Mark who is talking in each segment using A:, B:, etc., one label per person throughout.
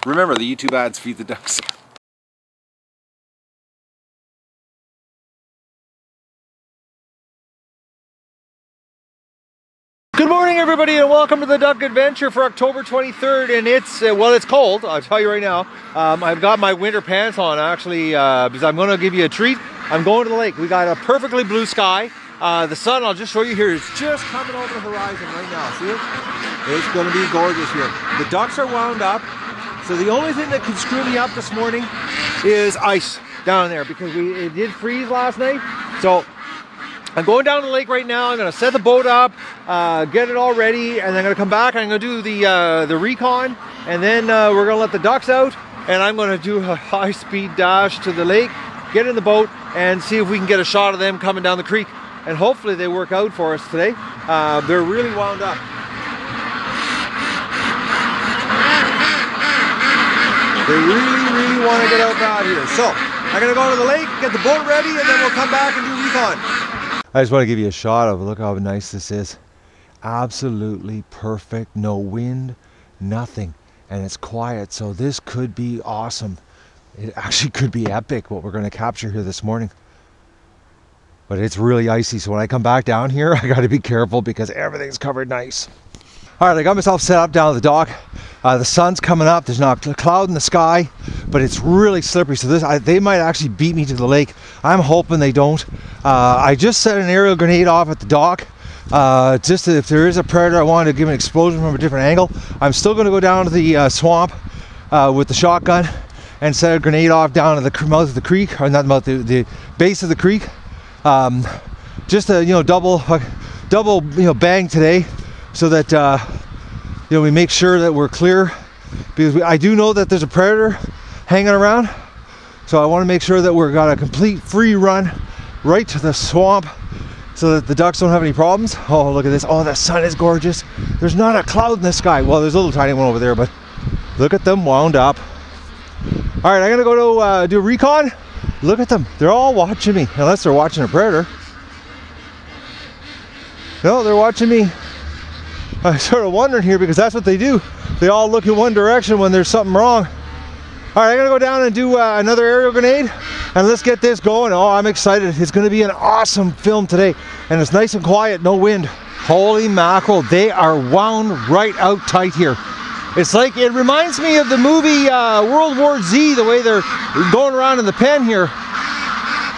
A: Remember, the YouTube ads feed the ducks. Good morning, everybody, and welcome to the Duck Adventure for October 23rd. And it's, well, it's cold, I'll tell you right now. I've got my winter pants on, actually, because I'm going to give you a treat. I'm going to the lake. We got a perfectly blue sky. The sun, I'll just show you here, is just coming over the horizon right now. See it? It's going to be gorgeous here. The ducks are wound up. So the only thing that could screw me up this morning is ice down there, because it did freeze last night. So I'm going down to the lake right now. I'm going to set the boat up, get it all ready, and then I'm going to come back and I'm going to do the recon, and then we're going to let the ducks out, and I'm going to do a high-speed dash to the lake, get in the boat, and see if we can get a shot of them coming down the creek. And hopefully they work out for us today. They're really wound up. They really want to get out bad here. So I'm going to go to the lake, get the boat ready, and then we'll come back and do recon. I just want to give you a shot of, look how nice this is. Absolutely perfect, no wind, nothing, and it's quiet, so this could be awesome. It actually could be epic what we're going to capture here this morning. But it's really icy, so when I come back down here, I got to be careful because everything's covered nice. All right, I got myself set up down at the dock. The sun's coming up. There's not a cloud in the sky, but it's really slippery. So they might actually beat me to the lake. I'm hoping they don't. I just set an aerial grenade off at the dock. Just if there is a predator, I wanted to give an explosion from a different angle. I'm still going to go down to the swamp with the shotgun and set a grenade off down at the mouth of the creek, or not the mouth, the base of the creek. Just a double bang today, so that we make sure that we're clear, because I do know that there's a predator hanging around, so I want to make sure that we've got a complete free run right to the swamp so that the ducks don't have any problems. Oh, look at this. Oh, the sun is gorgeous. There's not a cloud in the sky. Well, there's a little tiny one over there, but look at them wound up. All right, I'm gonna go to do a recon. Look at them. They're all watching me, unless they're watching a predator. No, they're watching me. I'm sort of wondering here, because that's what they do. They all look in one direction when there's something wrong. All right, I'm gonna go down and do another aerial grenade, and let's get this going. Oh, I'm excited. It's gonna be an awesome film today, and it's nice and quiet, no wind. Holy mackerel, they are wound right out tight here. It's like, it reminds me of the movie World War Z, the way they're going around in the pen here.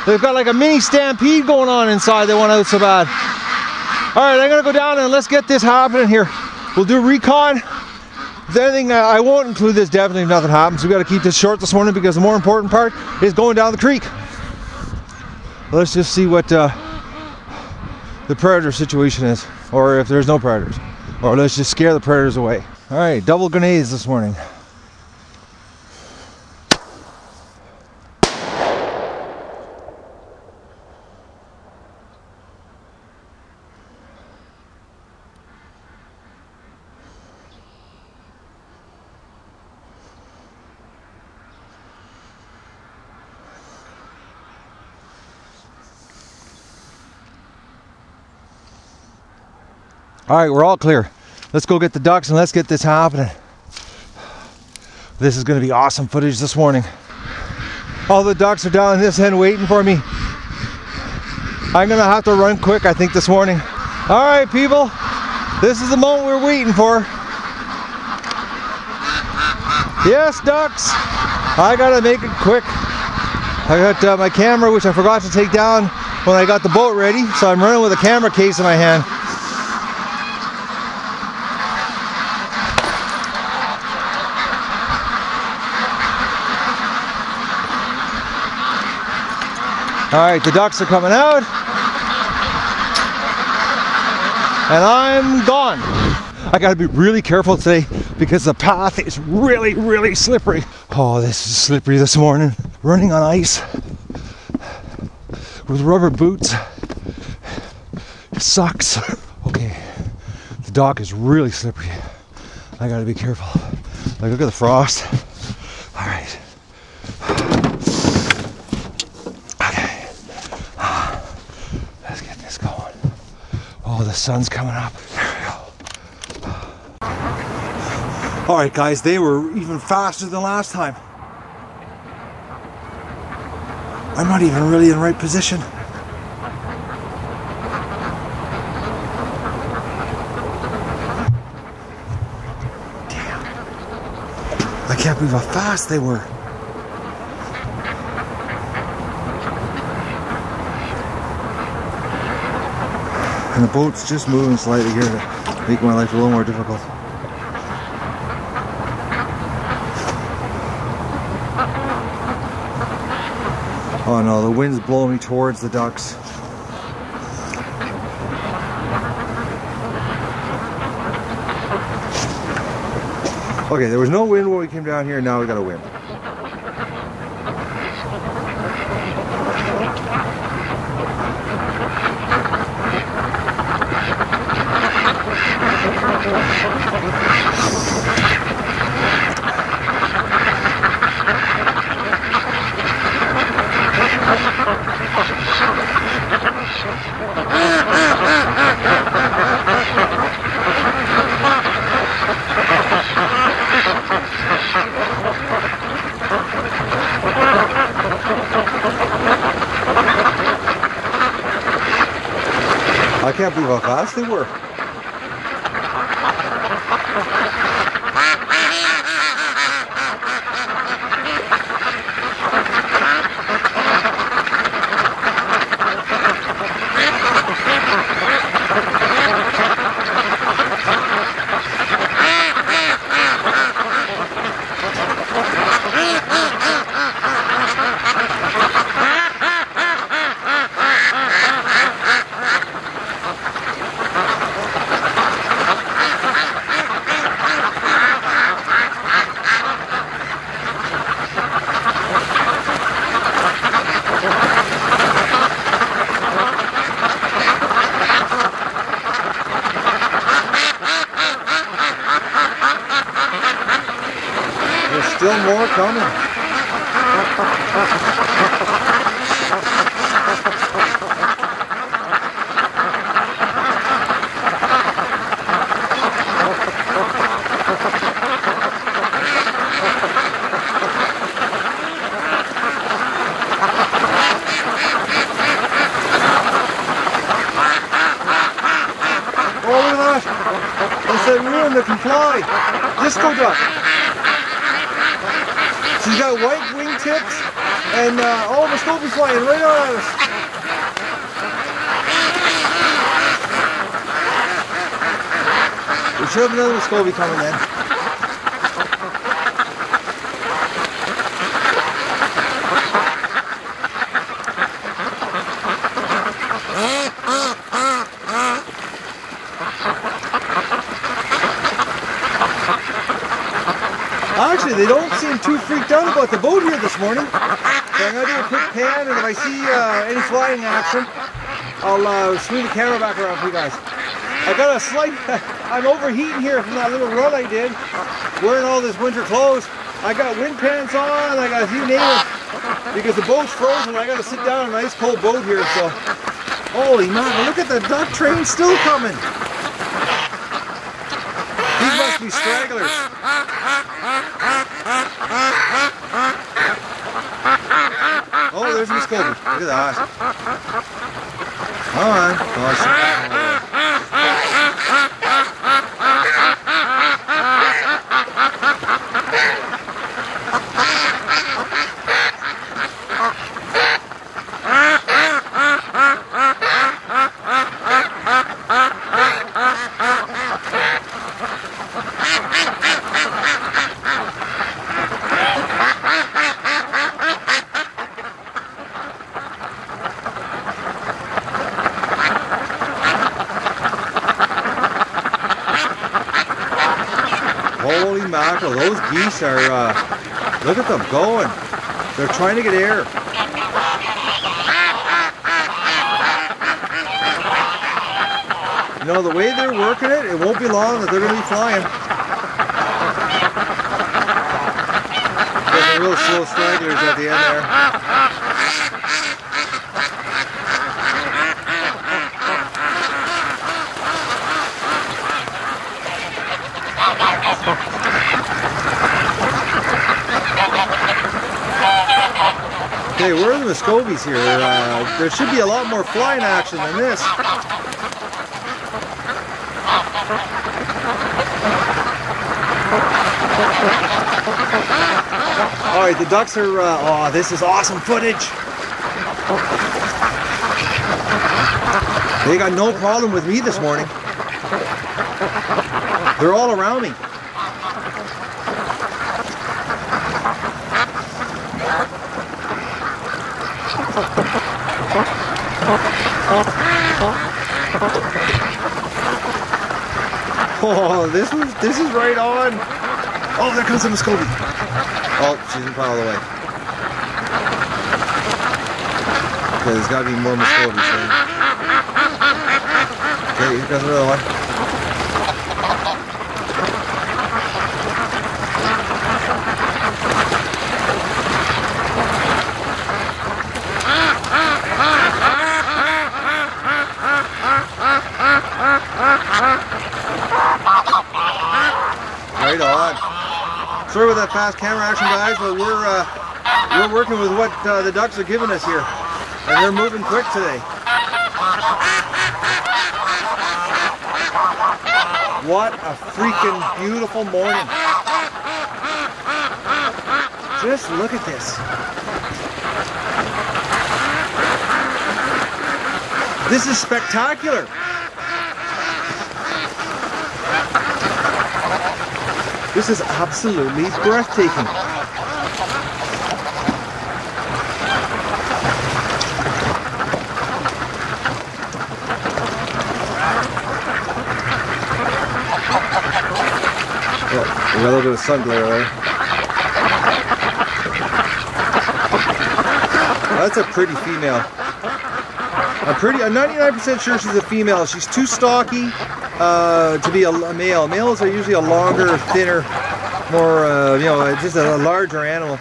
A: They've got like a mini stampede going on inside. They want out so bad. All right, I'm gonna go down and let's get this happening here. We'll do recon. If anything, I won't include this definitely if nothing happens. We got to keep this short this morning, because the more important part is going down the creek. Let's just see what the predator situation is, or if there's no predators, or let's just scare the predators away. All right, double grenades this morning. All right, we're all clear. Let's go get the ducks and let's get this happening. This is going to be awesome footage this morning. All the ducks are down this end waiting for me. I'm going to have to run quick, I think, this morning. All right, people. This is the moment we're waiting for. Yes, ducks. I got to make it quick. I got my camera, which I forgot to take down when I got the boat ready, so I'm running with a camera case in my hand. All right, the ducks are coming out, and I'm gone. I gotta be really careful today because the path is really slippery. Oh, this is slippery this morning. Running on ice with rubber boots. It sucks. Okay, the dock is really slippery. I gotta be careful. Like, look at the frost. All right. Oh, the sun's coming up. There we go. Alright guys, they were even faster than last time. I'm not even really in the right position. Damn. I can't believe how fast they were. And the boat's just moving slightly here to make my life a little more difficult. Oh no, the wind's blowing me towards the ducks. Okay, there was no wind when we came down here, now we got a wind. I can't believe how fast they were. Still more coming. Oh, look at that. It's a ruin that can fly. Disco duck. She's got white wingtips and all the Muscovy flying right on us. We should have another Muscovy coming in. Actually, they don't seem too freaked out about the boat here this morning. So I'm going to do a quick pan, and if I see any flying action, I'll swing the camera back around for you guys. I got a slight, I'm overheating here from that little run I did, wearing all this winter clothes. I got wind pants on, I got you name it, because the boat's frozen. I got to sit down in a nice cold boat here, so. Holy man, look at the duck train still coming. These must be stragglers. Oh, there's Muscovy. Look at that. Come on. Holy mackerel, those geese are, look at them going. They're trying to get air. You know, the way they're working it, it won't be long that they're going to be flying. There's some real slow stragglers at the end there. Okay, where are the Muscovies here? There should be a lot more flying action than this. Alright, the ducks are, oh, this is awesome footage. They got no problem with me this morning. They're all around me. Oh, this is right on. Oh, there comes the Muscovy. Oh, she's in pile of the way. Okay, there's got to be more Muscovies. Okay, here comes another one. Right on. Sorry about that fast camera action, guys, but we're working with what the ducks are giving us here, and they're moving quick today. What a freaking beautiful morning! Just look at this. This is spectacular. This is absolutely breathtaking. Oh, we got a little bit of sun glare there. That's a pretty female. I'm 99% sure she's a female. She's too stocky to be a male. Males are usually a longer, thinner, more, you know, just a larger animal.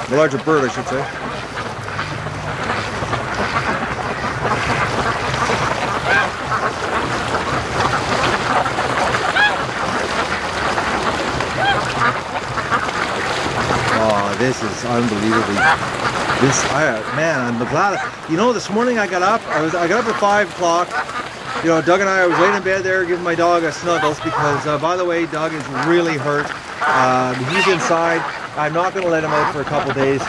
A: A larger bird, I should say. Oh, this is unbelievable. Man, I'm glad. You know, this morning I got up. I got up at 5 o'clock. You know, Doug and I was laying in bed there giving my dog a snuggles because, by the way, Doug is really hurt. He's inside. I'm not going to let him out for a couple days.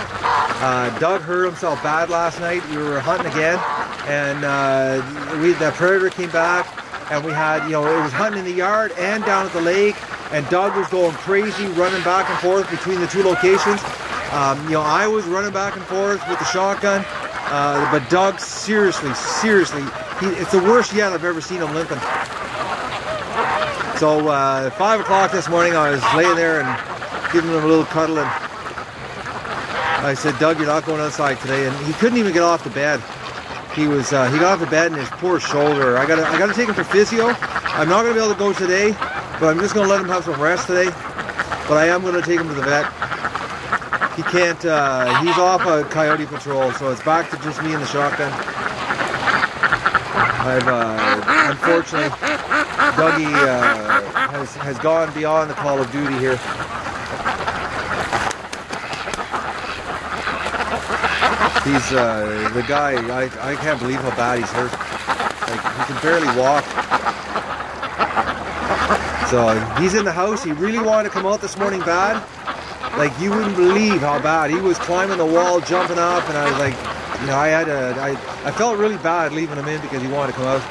A: Doug hurt himself bad last night. We were hunting again, and the predator came back, and we had, you know, it was hunting in the yard and down at the lake, and Doug was going crazy, running back and forth between the two locations. You know, I was running back and forth with the shotgun, but Doug, seriously, it's the worst yet I've ever seen him limping. So 5 o'clock this morning, I was laying there and giving him a little cuddle, and I said, Doug, you're not going outside today. And he couldn't even get off the bed. He got off the bed and his poor shoulder. I gotta take him for physio. I'm not gonna be able to go today, but I'm just gonna let him have some rest today. But I am gonna take him to the vet. He can't, he's off a coyote patrol, so it's back to just me and the shotgun. Unfortunately, Dougie has gone beyond the call of duty here. He's, the guy, I can't believe how bad he's hurt. Like, he can barely walk. So, he's in the house. He really wanted to come out this morning bad. Like, you wouldn't believe how bad. He was climbing the wall, jumping up, and I was like, you know, I felt really bad leaving him in because he wanted to come out.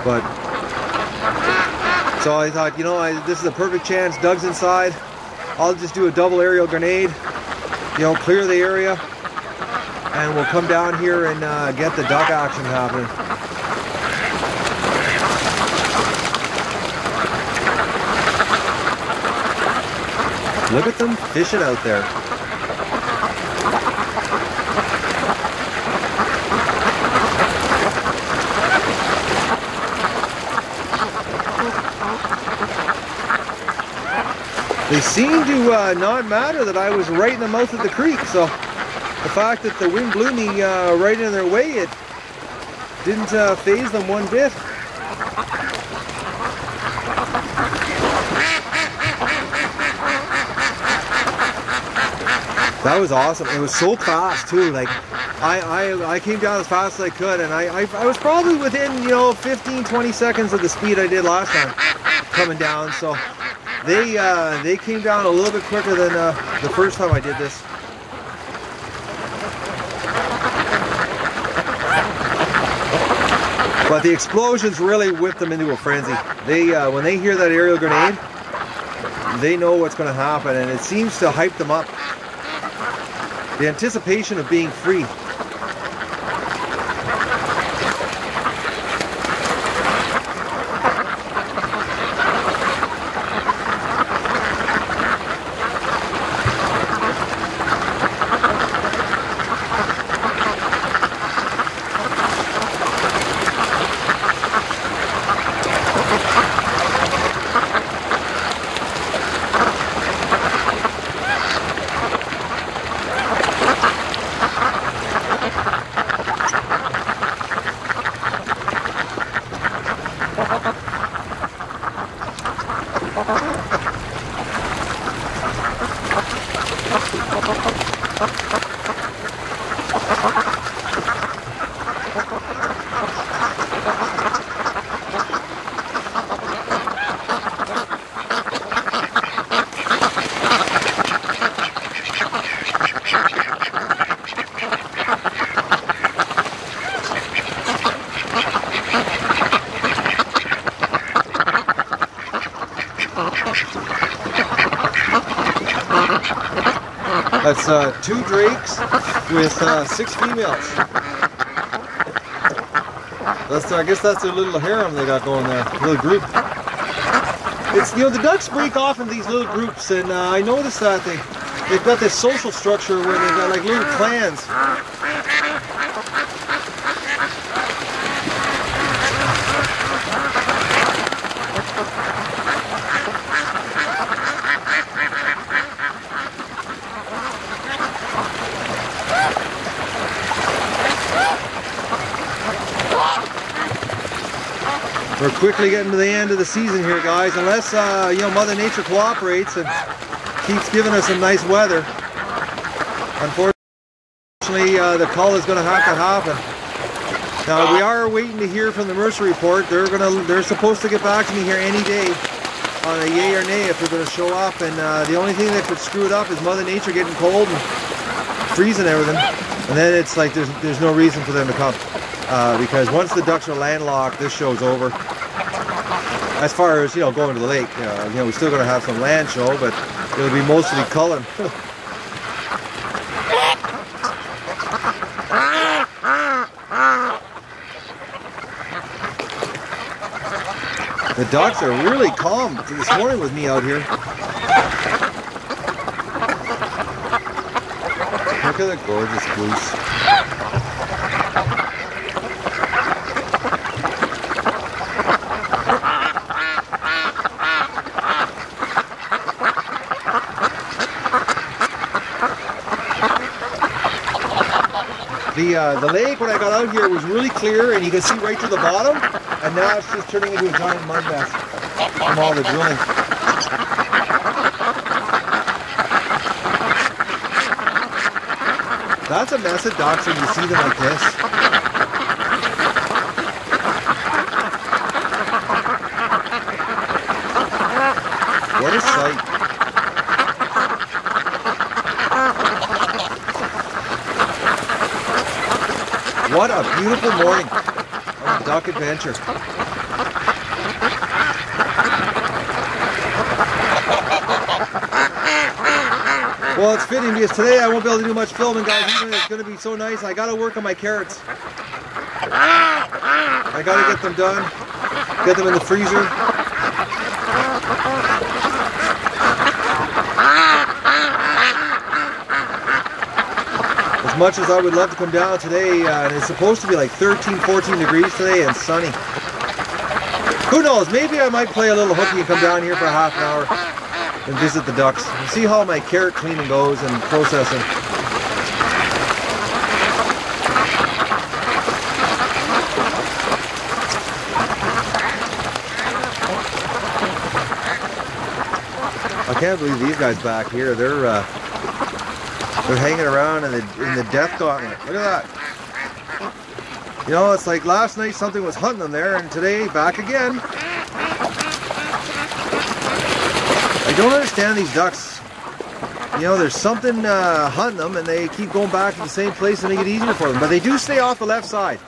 A: But, so I thought, you know, this is a perfect chance. Doug's inside. I'll just do a double aerial grenade, you know, clear the area, and we'll come down here and get the duck action happening. Look at them fishing out there. They seem to not matter that I was right in the mouth of the creek, so the fact that the wind blew me right in their way, it didn't faze them one bit. That was awesome. It was so fast too. Like I came down as fast as I could, and I was probably within, you know, 15-20 seconds of the speed I did last time coming down. So they came down a little bit quicker than the first time I did this. But the explosions really whipped them into a frenzy. They when they hear that aerial grenade, they know what's going to happen, and it seems to hype them up. The anticipation of being free. That's 2 drakes with 6 females. I guess that's their little harem they got going there, little group. It's, you know, the ducks break off in these little groups, and I noticed that they've got this social structure where they've got like little clans. We're quickly getting to the end of the season here, guys. Unless you know, Mother Nature cooperates and keeps giving us some nice weather. Unfortunately, the cull is going to have to happen. Now we are waiting to hear from the Mercer report. They're supposed to get back to me here any day on a yay or nay if they're going to show up. And the only thing that could screw it up is Mother Nature getting cold and freezing everything. And then it's like there's no reason for them to come. Because once the ducks are landlocked, this show's over. As far as, you know, going to the lake, you know, we're still going to have some land show, but it'll be mostly culling. The ducks are really calm this morning with me out here. Look at the gorgeous goose. The lake when I got out here was really clear, and you can see right to the bottom, and now it's just turning into a giant mud mess from all the drilling. That's a mess of ducks when you see them like this. What a sight. What a beautiful morning on the duck adventure. Well, it's fitting because today I won't be able to do much filming, guys. Even though it's going to be so nice. I got to work on my carrots. I got to get them done. Get them in the freezer. As much as I would love to come down today, and it's supposed to be like 13-14 degrees today and sunny. Who knows, maybe I might play a little hooky and come down here for a half an hour and visit the ducks and see how my carrot cleaning goes and processing. I can't believe these guys back here. They're hanging around in the death gauntlet. Look at that. You know, it's like last night something was hunting them there, and today back again. I don't understand these ducks. You know, there's something hunting them, and they keep going back to the same place to make it easier for them. But they do stay off the left side.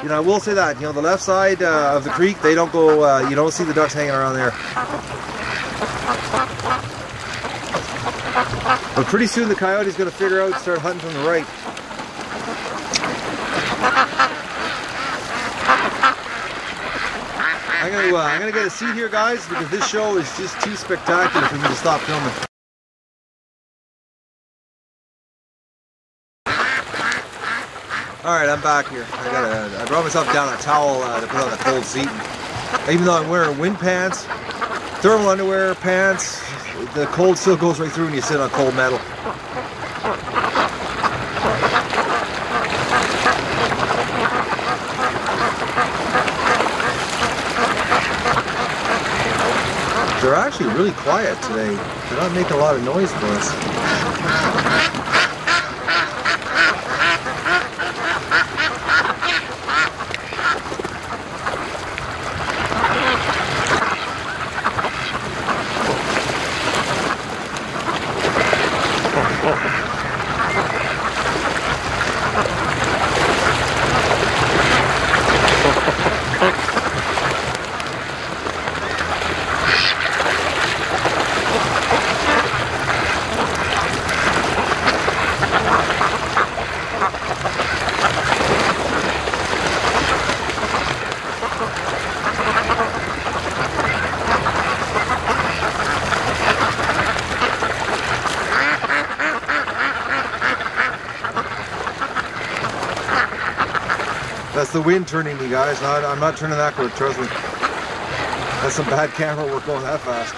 A: You know, I will say that. You know, the left side of the creek, they don't go. You don't see the ducks hanging around there. But pretty soon the coyote's going to figure out and start hunting from the right. I'm gonna get a seat here, guys, because this show is just too spectacular for me to stop filming. Alright, I'm back here. I brought myself down a towel to put on the cold seat. Even though I'm wearing wind pants, thermal underwear, pants, the cold still goes right through when you sit on cold metal. They're actually really quiet today. They're not making a lot of noise for us. That's the wind turning me, guys. I'm not turning that quick, trust me. That's some bad camera work going that fast.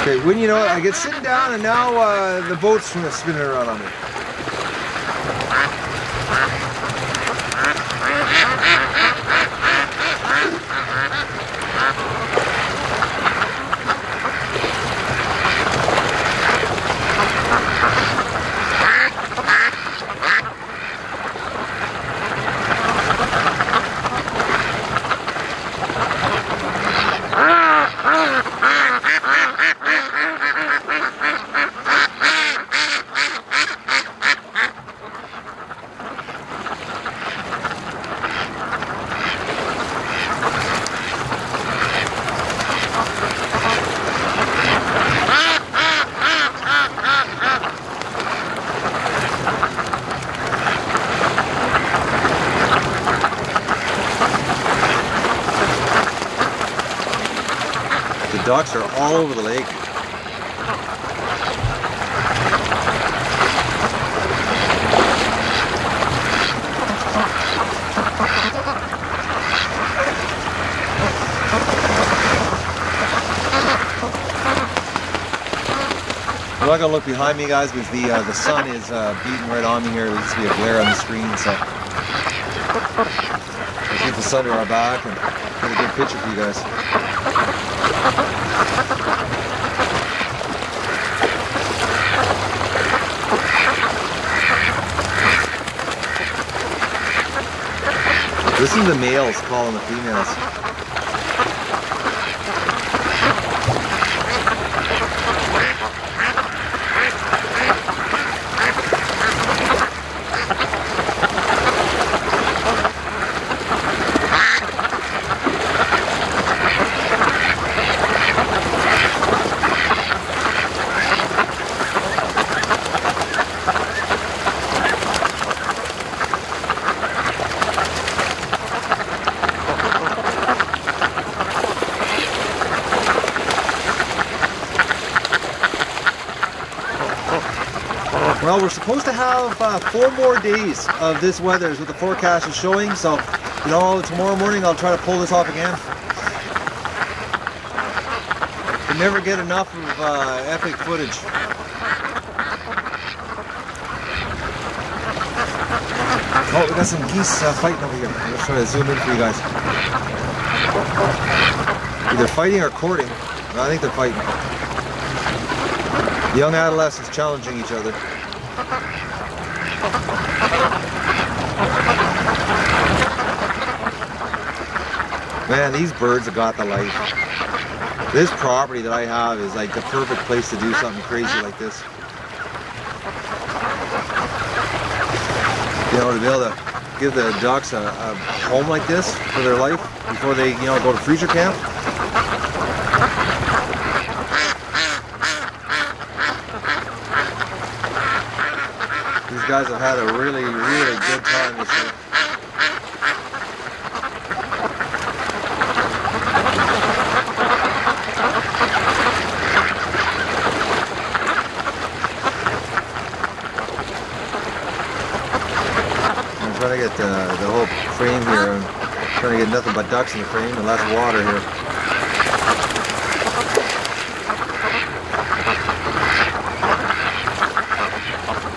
A: Okay, when you know it, I get sitting down and now the boat's spinning around on me. The ducks are all over the lake. I'm not gonna look behind me, guys, because the sun is beating right on me here. There's just be a glare on the screen, so let's get the sun to our back and get a good picture for you guys. This is the males calling the females. Well, we're supposed to have 4 more days of this weather is what the forecast is showing, so, you know, tomorrow morning I'll try to pull this off again. You never get enough of epic footage. Oh, we got some geese fighting over here. Let's try to zoom in for you guys. either fighting or courting. No, I think they're fighting. Young adolescents challenging each other. Man, these birds have got the life. This property that I have is like the perfect place to do something crazy like this. You know, to be able to give the ducks a home like this for their life before they, you know, go to freezer camp. These guys have had a really, really good time this year. I'm trying to get the whole frame here. I'm trying to get nothing but ducks in the frame and less water here.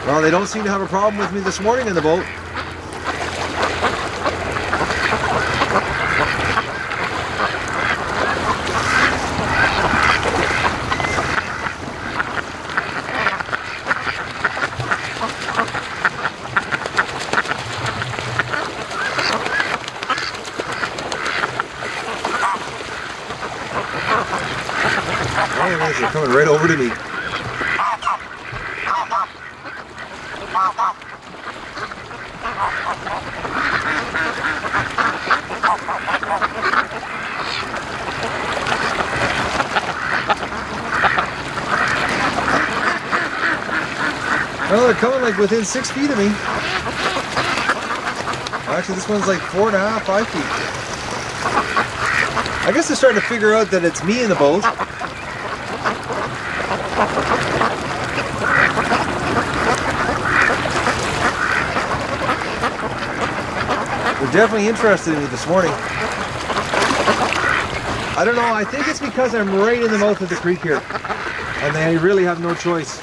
A: Well, they don't seem to have a problem with me this morning in the boat. Man, they're coming right over to me. Well, they're coming like within 6 feet of me. Actually, this one's like 4.5, 5 feet. I guess they're starting to figure out that it's me in the boat. They're definitely interested in me this morning. I don't know, I think it's because I'm right in the mouth of the creek here. And they really have no choice.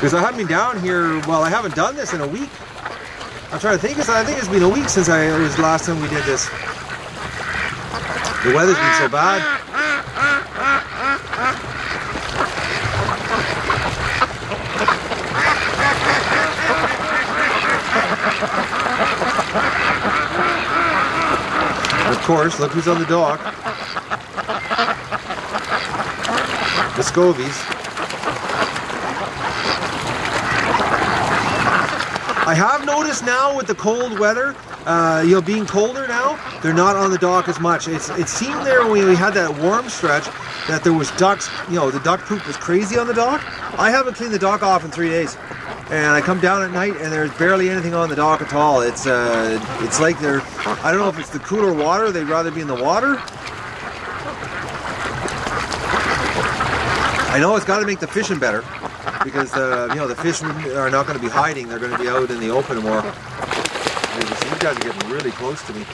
A: Because I haven't been down here, well, I haven't done this in a week. I'm trying to think, I think it's been a week since it was the last time we did this. The weather's been so bad. Of course, look who's on the dock. Muscovy's. I have noticed now with the cold weather, you know, being colder now, they're not on the dock as much. It seemed there when we had that warm stretch that there was ducks, you know, the duck poop was crazy on the dock. I haven't cleaned the dock off in 3 days. And I come down at night and there's barely anything on the dock at all. It's like they're, I don't know if it's the cooler water, they'd rather be in the water. I know it's got to make the fishing better. Because you know, the fish are not going to be hiding; they're going to be out in the open more. These guys are getting really close to me.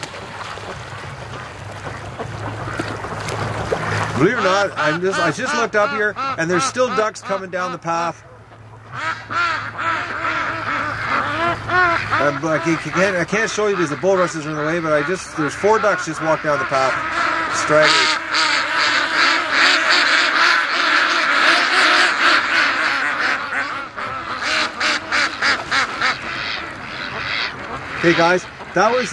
A: Believe it or not, I just looked up here, and there's still ducks coming down the path. I can't show you because the bulrushes are in the way, but there's 4 ducks just walked down the path, stragglers. Okay guys, that was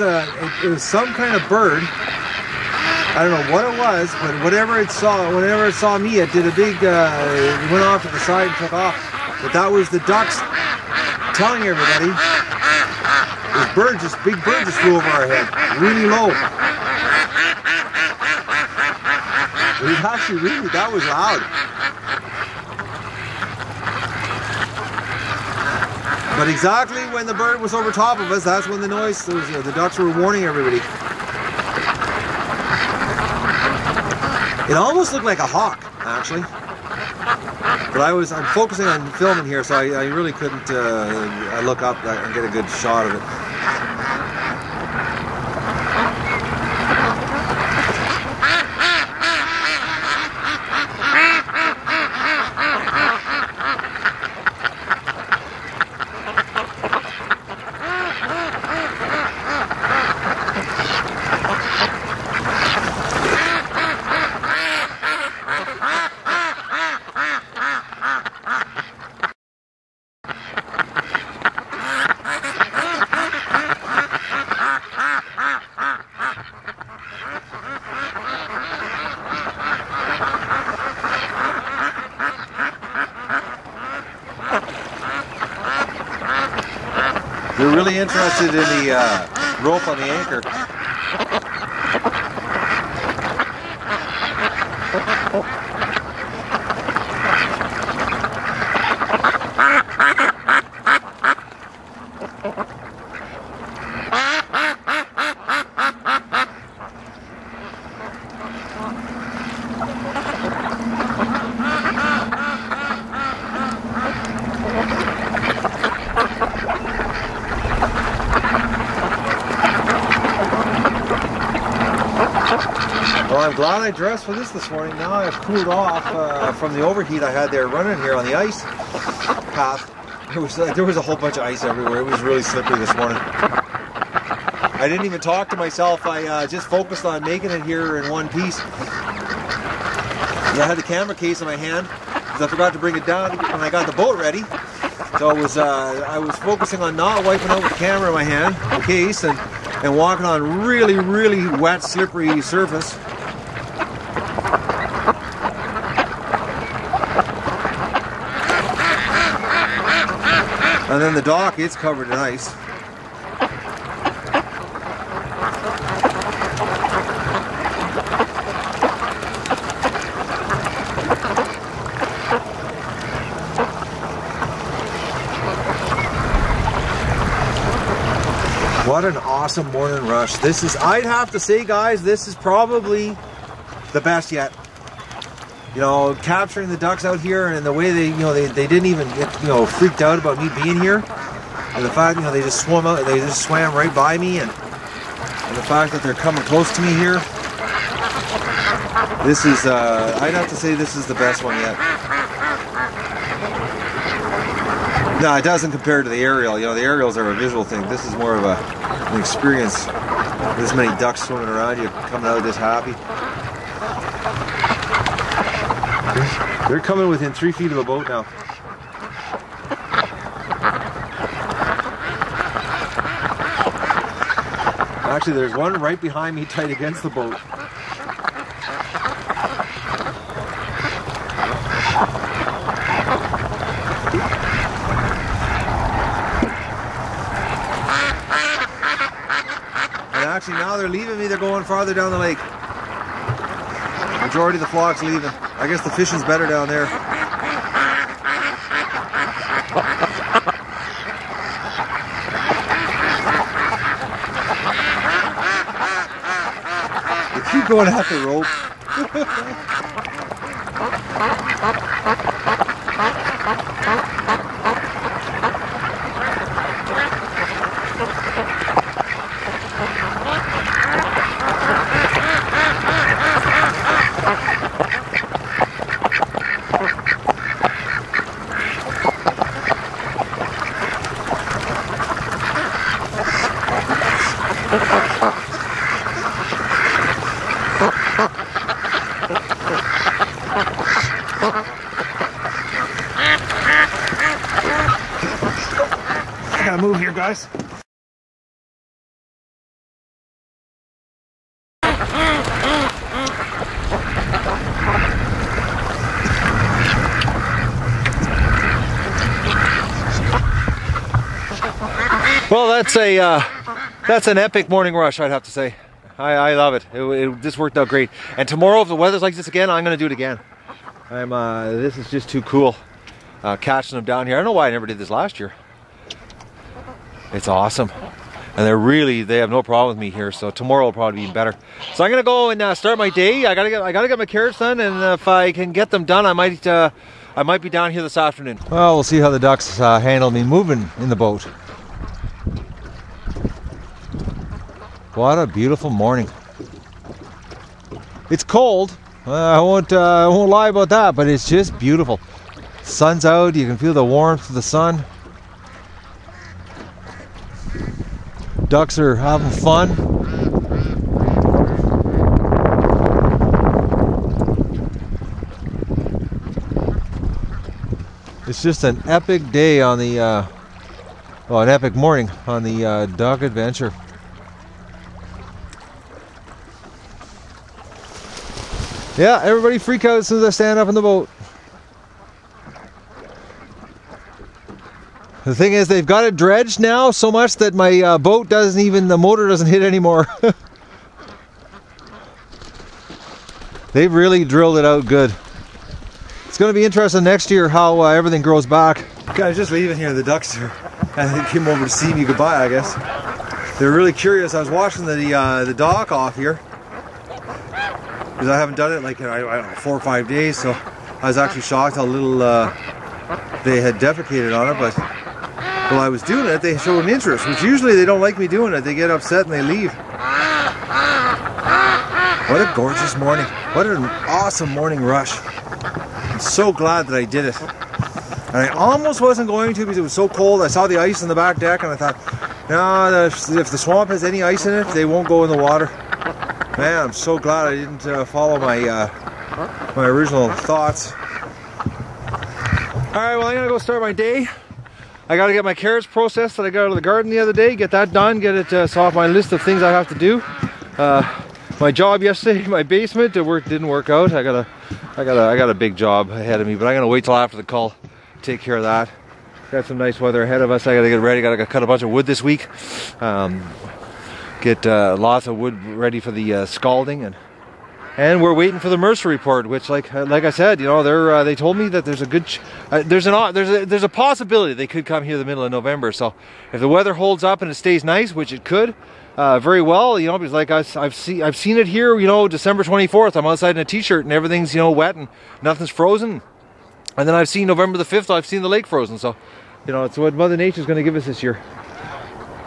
A: it was some kind of bird. I don't know what it was, but whenever it saw me, it did a big, it went off to the side and took off. But that was the ducks telling everybody. This big bird just flew over our head, really low. It was actually that was loud. But exactly when the bird was over top of us, that's when the noise, the ducks were warning everybody. It almost looked like a hawk, actually. But I'm focusing on filming here, so I really couldn't look up and get a good shot of it. They're really interested in the rope on the anchor. Well, I'm glad I dressed for this morning. Now I've cooled off from the overheat I had there running here on the ice path. There was a whole bunch of ice everywhere. It was really slippery this morning. I didn't even talk to myself. I just focused on making it here in one piece. I had the camera case in my hand because I forgot to bring it down when I got the boat ready. So I was focusing on not wiping out with the camera in my hand, the case, and walking on really, really wet, slippery surface. And then the dock, it's covered in ice. What an awesome morning rush. This is, I'd have to say, guys, this is probably the best yet. You know, capturing the ducks out here and the way they, you know, they didn't even get, you know, freaked out about me being here. And the fact, you know, they just swam out, they just swam right by me, and the fact that they're coming close to me here. This is, I'd have to say this is the best one yet. No, it doesn't compare to the aerial. You know, the aerials are a visual thing. This is more of an experience. This many ducks swimming around you, coming out this happy. They're coming within 3 feet of the boat now. Actually, there's one right behind me, tight against the boat. And actually, now they're leaving me. They're going farther down the lake. Majority of the flock's leaving. I guess the fishing's better down there. They keep going at the rope. I gotta move here, guys. Well, that's an epic morning rush, I'd have to say. I love it. This worked out great. And tomorrow, if the weather's like this again, I'm going to do it again. This is just too cool, catching them down here. I don't know why I never did this last year. It's awesome. And they have no problem with me here, so tomorrow will probably be better. So I'm going to go and start my day. I gotta get my carrots done, and if I can get them done, I might be down here this afternoon. Well, we'll see how the ducks handle me moving in the boat. What a beautiful morning. It's cold. I won't lie about that, but it's just beautiful. Sun's out. You can feel the warmth of the sun. Ducks are having fun. It's just an epic day on the, an epic morning on the duck adventure. Yeah, everybody freak out as soon as I stand up in the boat. The thing is, they've got it dredged now so much that my boat doesn't even, the motor doesn't hit anymore. They've really drilled it out good. It's going to be interesting next year how everything grows back. Guys, just leaving here, the ducks are, they came over to see me goodbye, I guess. They're really curious. I was watching the dock off here, because I haven't done it like, I don't know, 4 or 5 days, so I was actually shocked how little they had defecated on it, but while I was doing it, they showed an interest, which usually they don't like me doing it. They get upset and they leave. What a gorgeous morning. What an awesome morning rush. I'm so glad that I did it. And I almost wasn't going to because it was so cold. I saw the ice on the back deck and I thought, no, if the swamp has any ice in it, they won't go in the water. Man, I'm so glad I didn't follow my my original thoughts. Alright, well, I'm going to go start my day. I got to get my carrots processed that I got out of the garden the other day, get that done, get it off my list of things I have to do. My job yesterday in my basement didn't work out. I got a big job ahead of me, but I'm gonna wait till after the call, take care of that. Got some nice weather ahead of us. I gotta get ready. Gotta cut a bunch of wood this week. Get lots of wood ready for the scalding, and we're waiting for the MRSA report, which, like I said, you know, they told me that there's a good there's a possibility they could come here the middle of November. So if the weather holds up and it stays nice, which it could very well, you know, because like I've seen it here, you know, December 24th, I'm outside in a t-shirt and everything's, you know, wet and nothing's frozen. And then I've seen November the 5th, I've seen the lake frozen. So, you know, it's what Mother Nature's going to give us this year.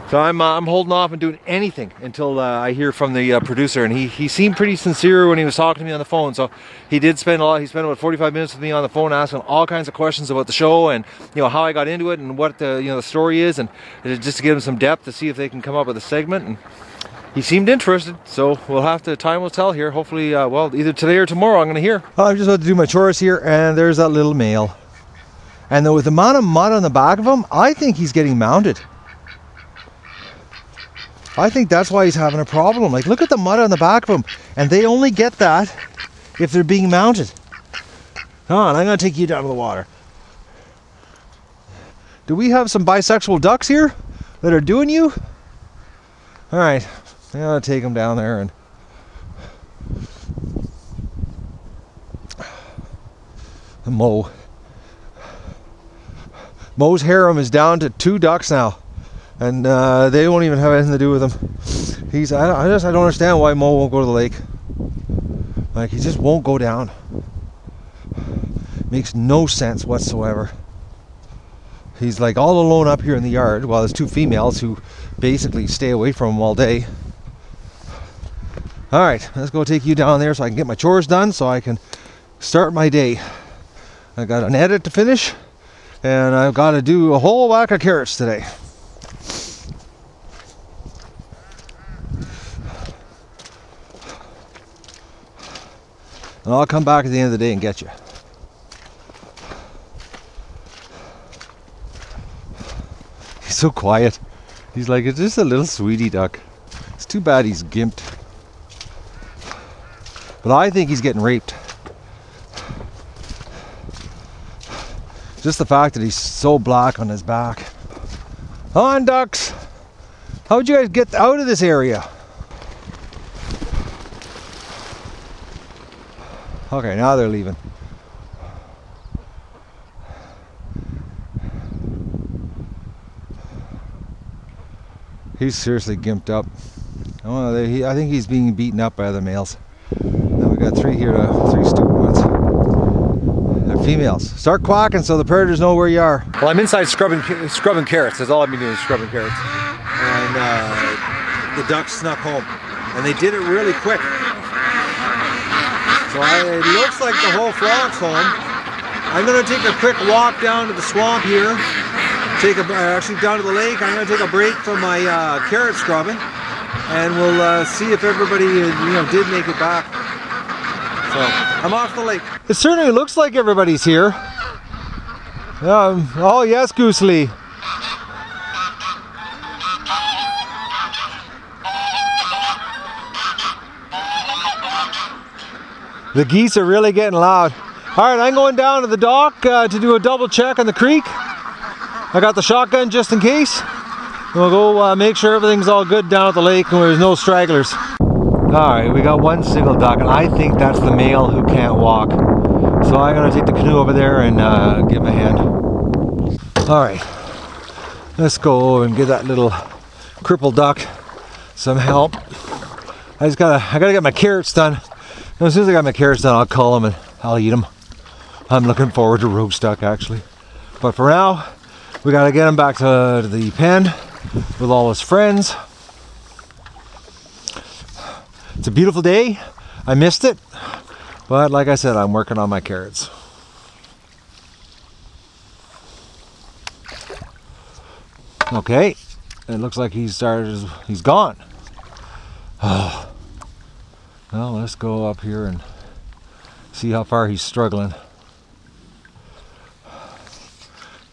A: So I'm holding off and doing anything until I hear from the producer, and he seemed pretty sincere when he was talking to me on the phone. So he did spend he spent about 45 minutes with me on the phone, asking all kinds of questions about the show and, you know, how I got into it and what the story is, and just to give him some depth to see if they can come up with a segment. And he seemed interested, so we'll have to, time will tell here. Hopefully, well, either today or tomorrow I'm going to hear. I'm just about to do my chores here, and there's that little male. And with the amount of mud on the back of him, I think he's getting mounted. I think that's why he's having a problem. Like, look at the mud on the back of him. And they only get that if they're being mounted. Come on, I'm going to take you down to the water. Do we have some bisexual ducks here that are doing you? Alright, I'm going to take them down there and... Mo's harem is down to 2 ducks now. And they won't even have anything to do with him. I don't understand why Mo won't go to the lake. Like, he just won't go down. Makes no sense whatsoever. He's like all alone up here in the yard while there's 2 females who basically stay away from him all day. Alright, let's go take you down there so I can get my chores done so I can start my day. I got an edit to finish, and I've got to do a whole whack of carrots today. And I'll come back at the end of the day and get you. He's so quiet. He's like, it's just a little sweetie duck. It's too bad he's gimped. But I think he's getting raped. Just the fact that he's so black on his back. Come on, ducks. How'd you guys get out of this area? Okay, now they're leaving. He's seriously gimped up. Oh, I think he's being beaten up by other males. Now we got 3 here, 3 stupid ones. They're females. Start quacking so the predators know where you are. Well, I'm inside scrubbing carrots. That's all I've been doing, is scrubbing carrots. And the ducks snuck home, and they did it really quick. So it looks like the whole flock's home. I'm going to take a quick walk down to the swamp here. Actually down to the lake. I'm going to take a break from my carrot scrubbing, and we'll see if everybody did make it back. So I'm off the lake. It certainly looks like everybody's here. Oh yes, Goosely. The geese are really getting loud. All right, I'm going down to the dock to do a double check on the creek. I got the shotgun just in case. We'll go make sure everything's all good down at the lake and there's no stragglers. Alright, we got one single duck, and I think that's the male who can't walk. So I'm going to take the canoe over there and give him a hand. Alright, let's go and give that little crippled duck some help. I gotta get my carrots done. And as soon as I got my carrots done, I'll cull them and I'll eat them. I'm looking forward to roast duck actually. But for now, we gotta get him back to the pen with all his friends. It's a beautiful day. I missed it, but like I said, I'm working on my carrots. Okay, it looks like he's gone. Oh. Well, let's go up here and see how far he's struggling.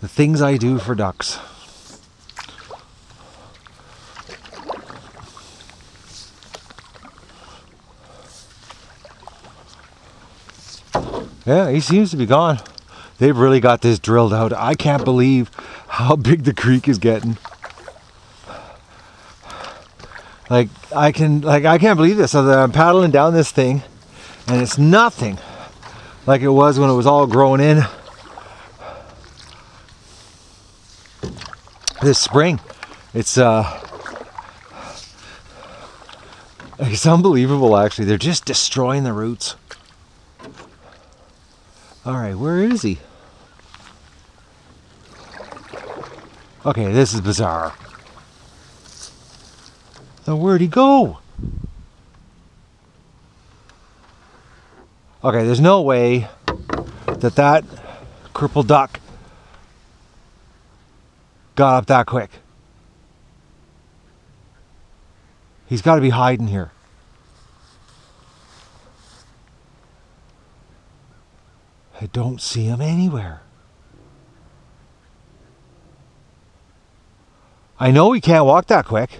A: The things I do for ducks. Yeah, he seems to be gone. They've really got this drilled out. I can't believe how big the creek is getting. I can't believe this. So I'm paddling down this thing and it's nothing like it was when it was all grown in this spring. It's unbelievable actually. They're just destroying the roots. Alright, where is he? Okay, this is bizarre. Now where'd he go? Okay, there's no way that crippled duck got up that quick. He's got to be hiding here. I don't see him anywhere. I know he can't walk that quick.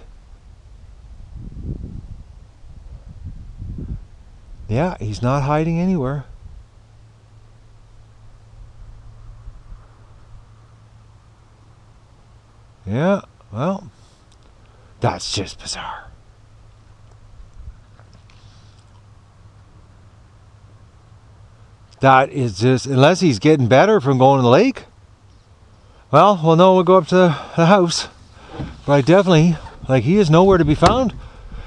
A: Yeah, he's not hiding anywhere. Yeah, well, that's just bizarre. That is just, unless he's getting better from going to the lake. Well, we'll know, we'll go up to the house. But I definitely, he is nowhere to be found.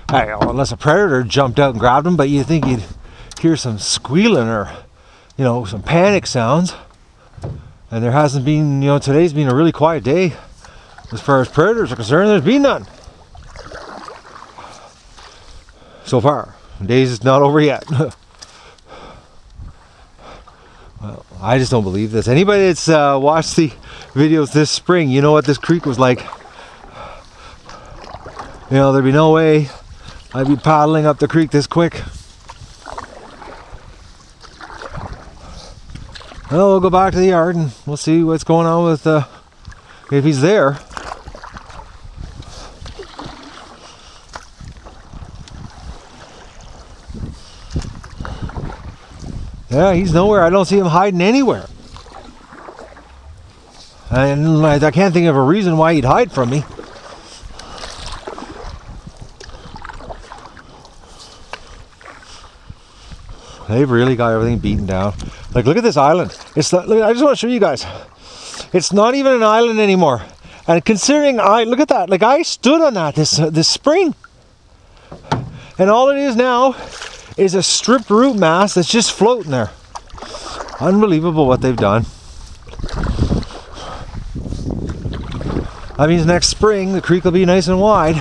A: Unless a predator jumped out and grabbed him, but you think you'd hear some squealing or, some panic sounds. And there hasn't been, today's been a really quiet day. As far as predators are concerned, there's been none. So far. The day's not over yet. Well, I just don't believe this. Anybody that's watched the videos this spring, you know what this creek was like. There'd be no way I'd be paddling up the creek this quick. Well, we'll go back to the yard and we'll see what's going on with if he's there. Yeah, he's nowhere. I don't see him hiding anywhere. And I can't think of a reason why he'd hide from me. They've really got everything beaten down. Look at this island. It's not, look, I just want to show you guys. It's not even an island anymore. And considering look at that. I stood on that this spring. And all it is now is a stripped root mass that's just floating there. Unbelievable what they've done. That means next spring the creek will be nice and wide.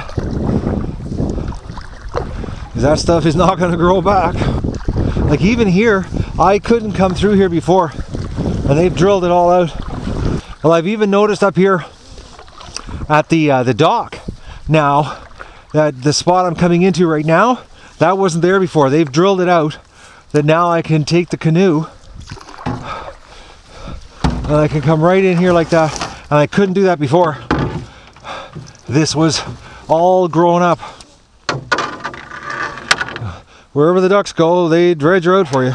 A: Because that stuff is not going to grow back. Even here, I couldn't come through here before. And they've drilled it all out. Well, I've even noticed up here at the dock now that the spot I'm coming into right now, that wasn't there before. They've drilled it out that now I can take the canoe and I can come right in here like that. And I couldn't do that before. This was all grown up. Wherever the ducks go, they dredge road for you.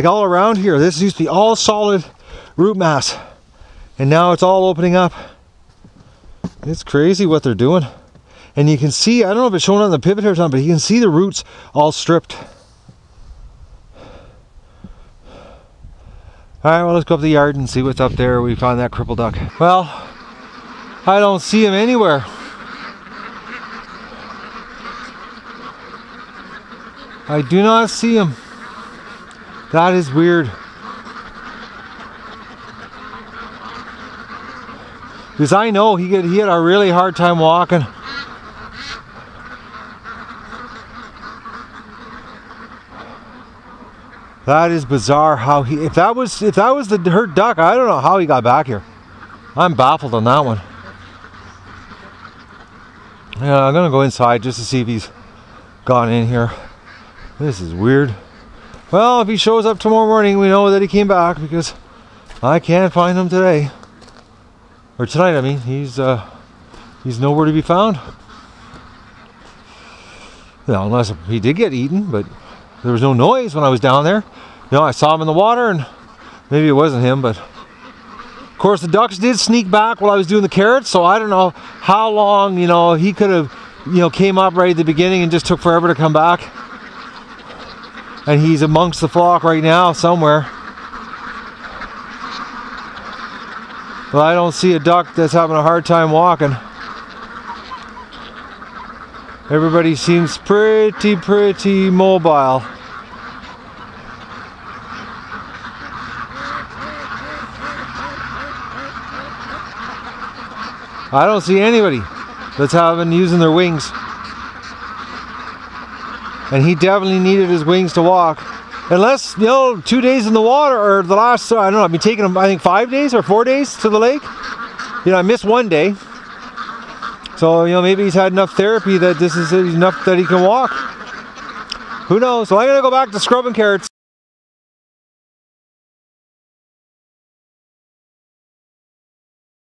A: All around here, this used to be all solid root mass. and now it's all opening up. It's crazy what they're doing. And you can see, I don't know if it's showing on the pivot here or something, but you can see the roots all stripped. Alright, well, let's go up the yard and see what's up there. We found that crippled duck. Well, I don't see him anywhere. I do not see him. That is weird. Because I know he had a really hard time walking. That is bizarre how he, if that was the hurt duck, I don't know how he got back here. I'm baffled on that one. Yeah, I'm gonna go inside just to see if he's gone in here. This is weird. Well, if he shows up tomorrow morning, we know that he came back, because I can't find him today. Or tonight, I mean. He's nowhere to be found. Well, unless he did get eaten, but there was no noise when I was down there. You know, I saw him in the water, and maybe it wasn't him, but of course the ducks did sneak back while I was doing the carrots, so I don't know how long, you know, he could have, you know, came up right at the beginning and just took forever to come back. And he's amongst the flock right now somewhere. But I don't see a duck that's having a hard time walking. Everybody seems pretty mobile. I don't see anybody that's using their wings. And he definitely needed his wings to walk. Unless, you know, 2 days in the water, or the last, I don't know, I've been taking him, I think 5 days or 4 days to the lake. You know, I missed 1 day. So, you know, maybe he's had enough therapy that this is enough that he can walk. Who knows? So I'm going to go back to scrubbing carrots.